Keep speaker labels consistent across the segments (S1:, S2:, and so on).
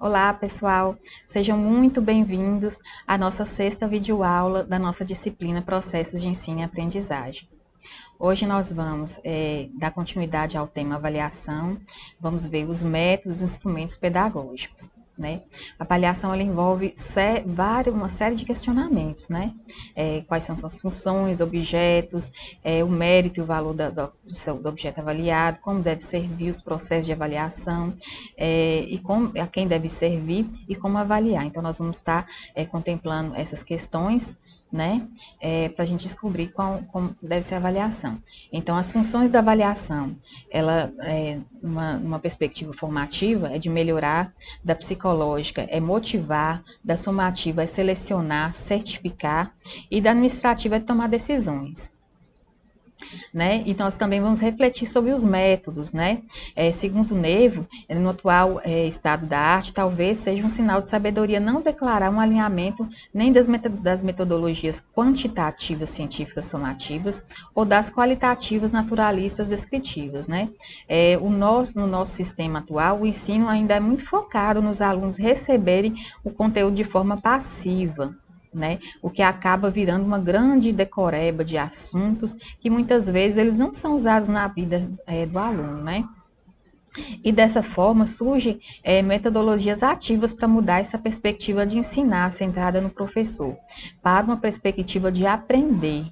S1: Olá, pessoal! Sejam muito bem-vindos à nossa sexta videoaula da nossa disciplina Processos de Ensino e Aprendizagem. Hoje nós vamos dar continuidade ao tema avaliação, vamos ver os métodos e instrumentos pedagógicos. Né? A avaliação ela envolve uma série de questionamentos, né? Quais são suas funções, objetos, o mérito e o valor do objeto avaliado, como deve servir os processos de avaliação, a quem deve servir e como avaliar. Então, nós vamos estar contemplando essas questões, né, para a gente descobrir como deve ser a avaliação. Então, as funções da avaliação, ela, numa perspectiva formativa, é de melhorar, da psicológica é motivar, da somativa é selecionar, certificar, e da administrativa é tomar decisões. Né? E nós também vamos refletir sobre os métodos, né? Segundo Nevo, no atual estado da arte, talvez seja um sinal de sabedoria não declarar um alinhamento nem das metodologias quantitativas científicas somativas ou das qualitativas naturalistas descritivas, né? No nosso sistema atual, o ensino ainda é muito focado nos alunos receberem o conteúdo de forma passiva, né? O que acaba virando uma grande decoreba de assuntos que muitas vezes eles não são usados na vida do aluno, né? E dessa forma surgem metodologias ativas para mudar essa perspectiva de ensinar centrada no professor, para uma perspectiva de aprender,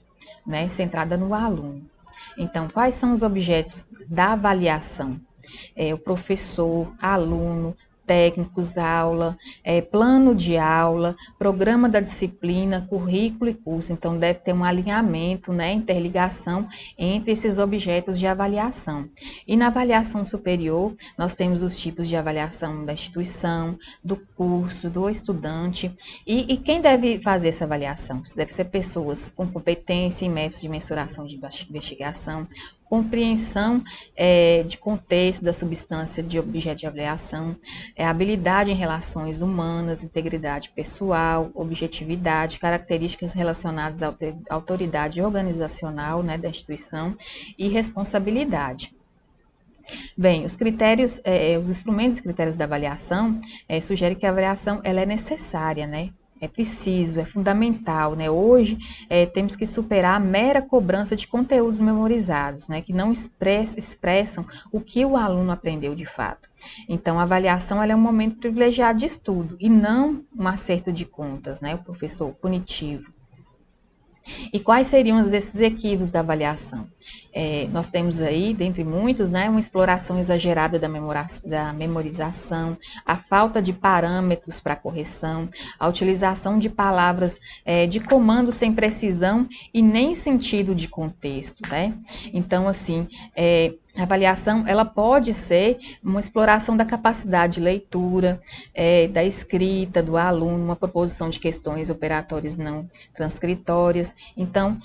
S1: né? Centrada no aluno. Então, quais são os objetos da avaliação? O professor, aluno, técnicos, aula, plano de aula, programa da disciplina, currículo e curso. Então, deve ter um alinhamento, né, interligação entre esses objetos de avaliação. E na avaliação superior, nós temos os tipos de avaliação da instituição, do curso, do estudante. E quem deve fazer essa avaliação? Deve ser pessoas com competência em métodos de mensuração de investigação, compreensão de contexto da substância de objeto de avaliação, habilidade em relações humanas, integridade pessoal, objetividade, características relacionadas à autoridade organizacional, né, da instituição e responsabilidade. Bem, os critérios, os instrumentos e critérios da avaliação sugerem que a avaliação ela é necessária, né? É preciso, é fundamental, né? Hoje temos que superar a mera cobrança de conteúdos memorizados, né? Que não expressam o que o aluno aprendeu de fato. Então, a avaliação ela é um momento privilegiado de estudo e não um acerto de contas, né? O professor punitivo. E quais seriam esses equívocos da avaliação? Nós temos aí, dentre muitos, né, uma exploração exagerada da memorização, a falta de parâmetros para correção, a utilização de palavras de comando sem precisão e nem sentido de contexto, né? Então, assim, a avaliação ela pode ser uma exploração da capacidade de leitura, da escrita do aluno, uma proposição de questões operatórias não transcritórias. Então,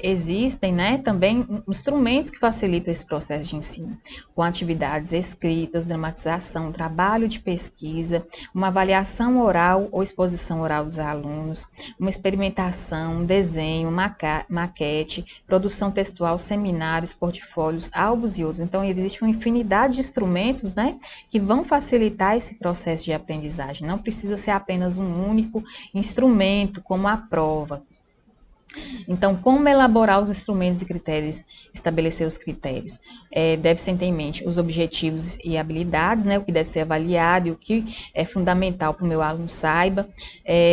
S1: existem, né, também instrumentos que facilitam esse processo de ensino, com atividades escritas, dramatização, trabalho de pesquisa, uma avaliação oral ou exposição oral dos alunos, uma experimentação, desenho, maquete, produção textual, seminários, portfólios, álbuns e outros. Então, existe uma infinidade de instrumentos, né, que vão facilitar esse processo de aprendizagem. Não precisa ser apenas um único instrumento, como a prova. Então, como elaborar os instrumentos e critérios, estabelecer os critérios? Deve-se ter em mente os objetivos e habilidades, né, o que deve ser avaliado e o que é fundamental para o meu aluno saiba.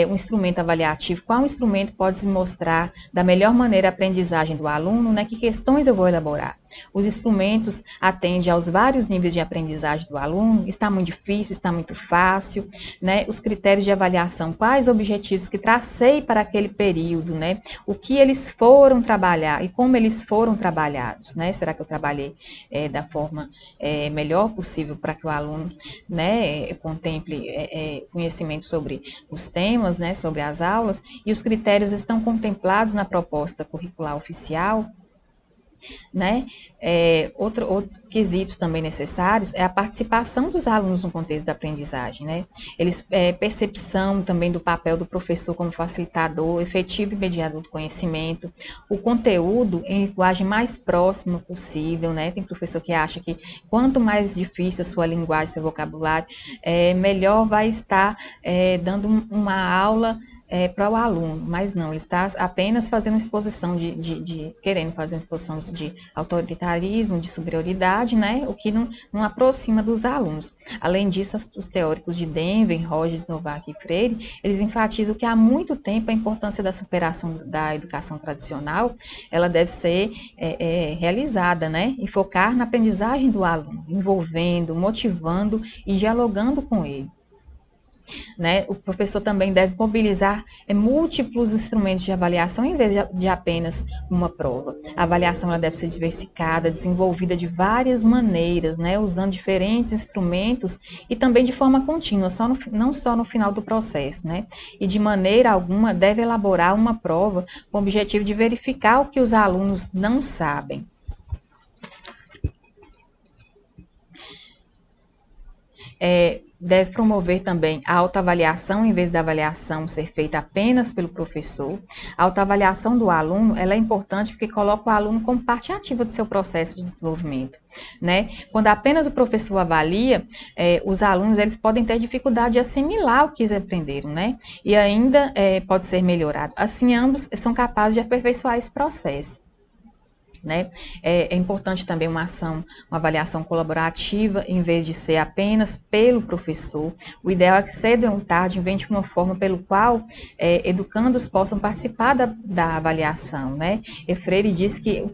S1: Um instrumento avaliativo, qual instrumento pode se mostrar da melhor maneira a aprendizagem do aluno, né, que questões eu vou elaborar? Os instrumentos atendem aos vários níveis de aprendizagem do aluno, está muito difícil, está muito fácil, né? Os critérios de avaliação, quais objetivos que tracei para aquele período, né? O que eles foram trabalhar e como eles foram trabalhados, né? Será que eu trabalhei da forma melhor possível para que o aluno, né, contemple conhecimento sobre os temas, né, sobre as aulas, e os critérios estão contemplados na proposta curricular oficial? né? Outros quesitos também necessários é a participação dos alunos no contexto da aprendizagem, né? Percepção também do papel do professor como facilitador, efetivo e mediador do conhecimento, o conteúdo em linguagem mais próxima possível, né? Tem professor que acha que quanto mais difícil a sua linguagem, seu vocabulário, melhor vai estar dando uma aula para o aluno, mas não, ele está apenas fazendo uma exposição querendo fazer uma exposição de autoritarismo, de superioridade, né, o que não aproxima dos alunos. Além disso, os teóricos de Denver, Rogers, Novak e Freire, eles enfatizam que há muito tempo a importância da superação da educação tradicional, ela deve ser realizada, né, e focar na aprendizagem do aluno, envolvendo, motivando e dialogando com ele. Né? O professor também deve mobilizar múltiplos instrumentos de avaliação em vez de apenas uma prova. A avaliação ela deve ser diversificada, desenvolvida de várias maneiras, né? Usando diferentes instrumentos e também de forma contínua, não só no final do processo. Né? E de maneira alguma deve elaborar uma prova com o objetivo de verificar o que os alunos não sabem. Deve promover também a autoavaliação, em vez da avaliação ser feita apenas pelo professor. A autoavaliação do aluno, ela é importante porque coloca o aluno como parte ativa do seu processo de desenvolvimento, né? Quando apenas o professor avalia, os alunos, eles podem ter dificuldade de assimilar o que eles aprenderam, né? E ainda pode ser melhorado. Assim, ambos são capazes de aperfeiçoar esse processo. Né? É importante também uma avaliação colaborativa, em vez de ser apenas pelo professor. O ideal é que cedo ou tarde invente uma forma pelo qual educandos possam participar da avaliação. Né? E Freire diz que o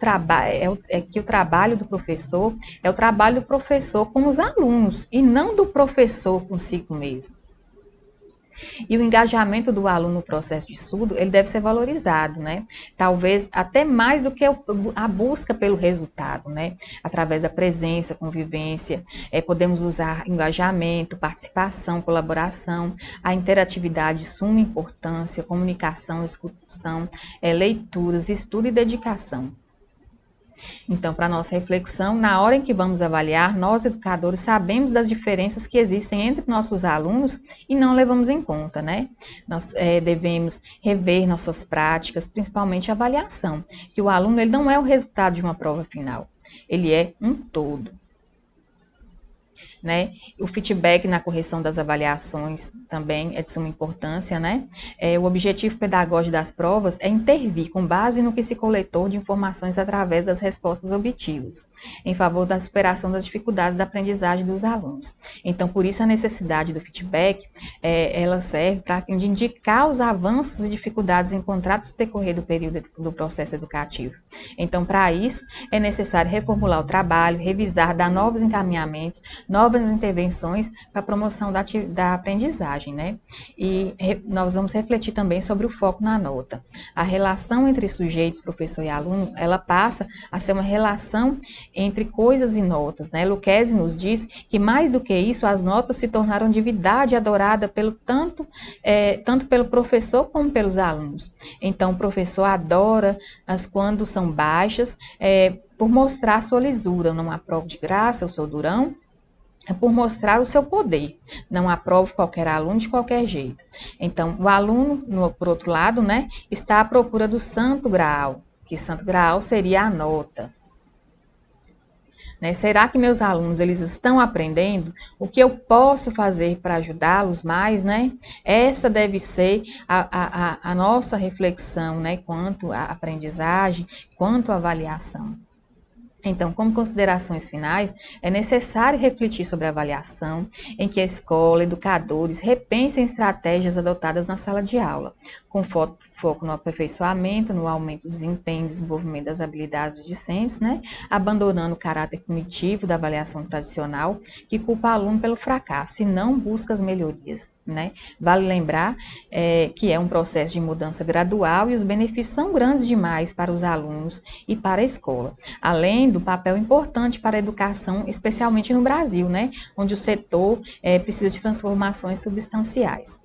S1: trabalho do professor é o trabalho do professor com os alunos, e não do professor consigo mesmo. E o engajamento do aluno no processo de estudo, ele deve ser valorizado, né? Talvez até mais do que a busca pelo resultado, né? Através da presença, convivência, podemos usar engajamento, participação, colaboração, a interatividade de suma importância, comunicação, discussão, leituras, estudo e dedicação. Então, para nossa reflexão, na hora em que vamos avaliar, nós, educadores, sabemos das diferenças que existem entre nossos alunos e não levamos em conta, né? Nós devemos rever nossas práticas, principalmente a avaliação, que o aluno ele não é o resultado de uma prova final, ele é um todo. Né? O feedback na correção das avaliações também é de suma importância, né? O objetivo pedagógico das provas é intervir com base no que se coletou de informações através das respostas obtidas, em favor da superação das dificuldades da aprendizagem dos alunos. Então, por isso a necessidade do feedback, ela serve para indicar os avanços e dificuldades encontrados no decorrer do período do processo educativo. Então, para isso, é necessário reformular o trabalho, revisar, dar novos encaminhamentos, novas intervenções para a promoção da aprendizagem, né? E nós vamos refletir também sobre o foco na nota. A relação entre sujeitos, professor e aluno, ela passa a ser uma relação entre coisas e notas, né? Lucchesi nos diz que mais do que isso, as notas se tornaram divindade adorada tanto pelo professor como pelos alunos. Então, o professor adora quando são baixas, por mostrar sua lisura, numa prova de graça, eu sou durão, por mostrar o seu poder. Não aprova qualquer aluno de qualquer jeito. Então, o aluno, por outro lado, né, está à procura do santo grau, que santo grau seria a nota. Né? Será que meus alunos eles estão aprendendo? O que eu posso fazer para ajudá-los mais? Né? Essa deve ser a nossa reflexão, né, quanto à aprendizagem, quanto à avaliação. Então, como considerações finais, é necessário refletir sobre a avaliação, em que a escola, educadores, repensem estratégias adotadas na sala de aula, com foco no aperfeiçoamento, no aumento do desempenho e desenvolvimento das habilidades dos discentes, né? Abandonando o caráter punitivo da avaliação tradicional, que culpa o aluno pelo fracasso e não busca as melhorias. Né? Vale lembrar que é um processo de mudança gradual e os benefícios são grandes demais para os alunos e para a escola, além do papel importante para a educação, especialmente no Brasil, né? Onde o setor precisa de transformações substanciais.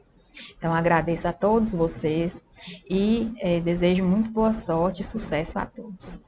S1: Então, agradeço a todos vocês e desejo muito boa sorte e sucesso a todos.